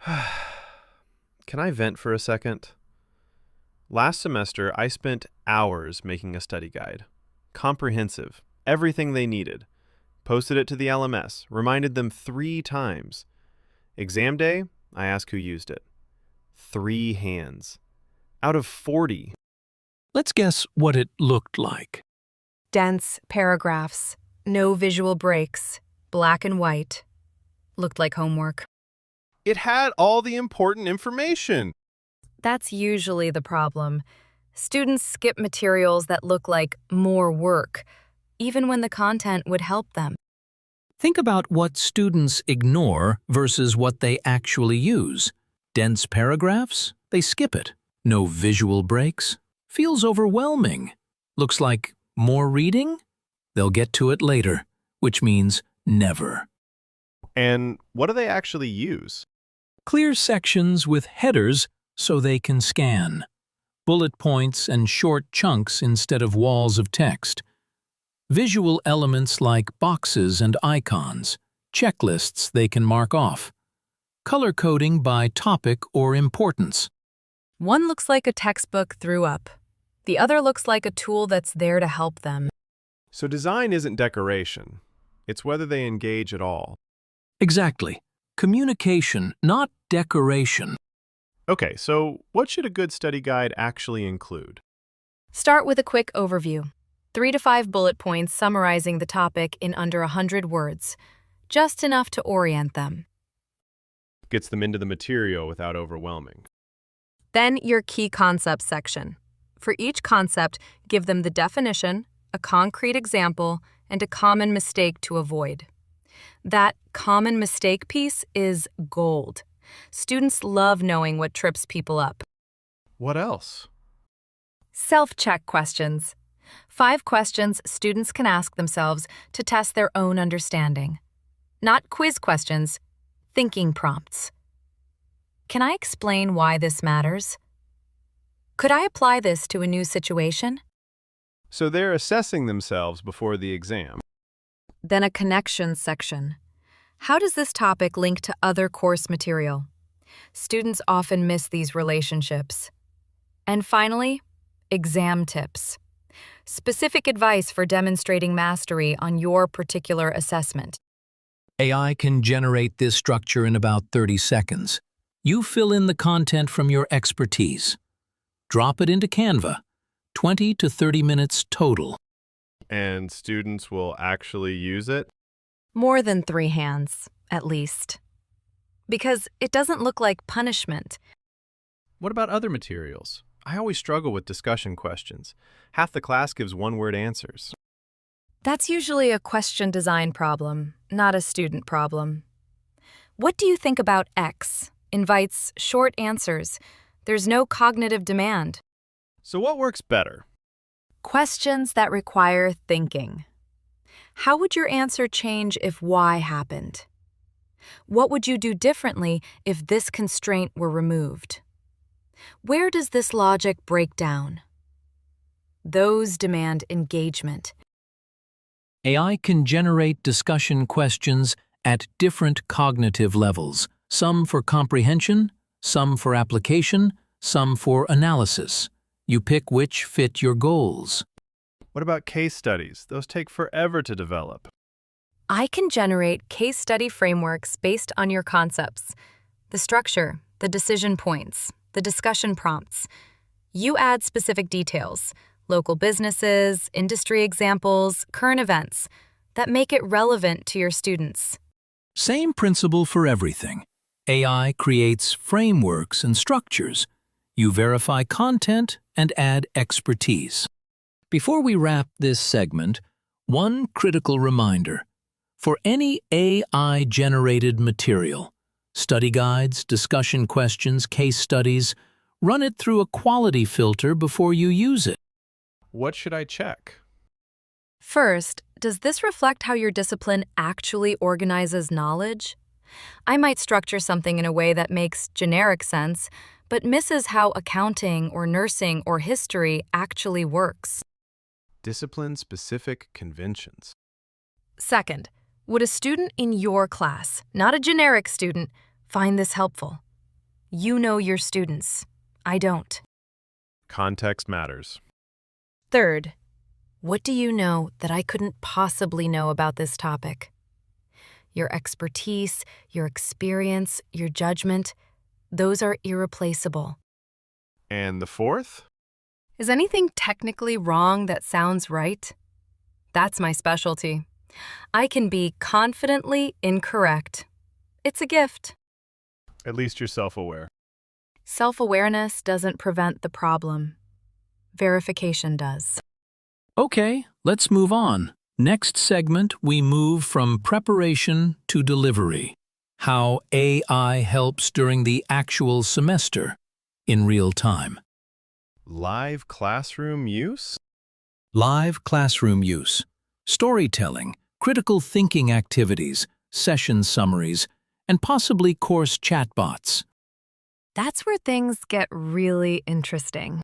Can I vent for a second? Last semester, I spent hours making a study guide. Comprehensive. Everything they needed. Posted it to the LMS. Reminded them 3 times. Exam day, I asked who used it. 3 hands. Out of 40. Let's guess what it looked like. Dense paragraphs, no visual breaks, black and white. Looked like homework. It had all the important information. That's usually the problem. Students skip materials that look like more work, even when the content would help them. Think about what students ignore versus what they actually use. Dense paragraphs? They skip it. No visual breaks? Feels overwhelming. Looks like more reading? They'll get to it later, which means never. And what do they actually use? Clear sections with headers so they can scan. Bullet points and short chunks instead of walls of text. Visual elements like boxes and icons. Checklists they can mark off. Color coding by topic or importance. One looks like a textbook threw up. The other looks like a tool that's there to help them. So design isn't decoration. It's whether they engage at all. Exactly. Communication, not decoration. Okay, so what should a good study guide actually include? Start with a quick overview. 3 to 5 bullet points summarizing the topic in under 100 words. Just enough to orient them. Gets them into the material without overwhelming. Then your key concepts section. For each concept, give them the definition, a concrete example, and a common mistake to avoid. That common mistake piece is gold. Students love knowing what trips people up. What else? Self-check questions. 5 questions students can ask themselves to test their own understanding. Not quiz questions, thinking prompts. Can I explain why this matters? Could I apply this to a new situation? So they're assessing themselves before the exam. Then a connections section. How does this topic link to other course material? Students often miss these relationships. And finally, exam tips. Specific advice for demonstrating mastery on your particular assessment. AI can generate this structure in about 30 seconds. You fill in the content from your expertise. Drop it into Canva. 20 to 30 minutes total. And students will actually use it? More than 3 hands, at least. Because it doesn't look like punishment. What about other materials? I always struggle with discussion questions. Half the class gives one-word answers. That's usually a question design problem, not a student problem. What do you think about X? Invites short answers. There's no cognitive demand. So what works better? Questions that require thinking. How would your answer change if Y happened? What would you do differently if this constraint were removed? Where does this logic break down? Those demand engagement. AI can generate discussion questions at different cognitive levels, some for comprehension, some for application, some for analysis. You pick which fit your goals. What about case studies? Those take forever to develop. I can generate case study frameworks based on your concepts. The structure, the decision points, the discussion prompts. You add specific details, local businesses, industry examples, current events, that make it relevant to your students. Same principle for everything. AI creates frameworks and structures. You verify content and add expertise. Before we wrap this segment, one critical reminder. For any AI-generated material, study guides, discussion questions, case studies, run it through a quality filter before you use it. What should I check? First, does this reflect how your discipline actually organizes knowledge? I might structure something in a way that makes generic sense, but misses how accounting or nursing or history actually works. Discipline-specific conventions. Second, would a student in your class, not a generic student, find this helpful? You know your students. I don't. Context matters. Third, what do you know that I couldn't possibly know about this topic? Your expertise, your experience, your judgment, those are irreplaceable. And the fourth? Is anything technically wrong that sounds right? That's my specialty. I can be confidently incorrect. It's a gift. At least you're self-aware. Self-awareness doesn't prevent the problem. Verification does. Okay, let's move on. Next segment, we move from preparation to delivery. How AI helps during the actual semester in real time. Live classroom use? Live classroom use, storytelling, critical thinking activities, session summaries, and possibly course chatbots. That's where things get really interesting.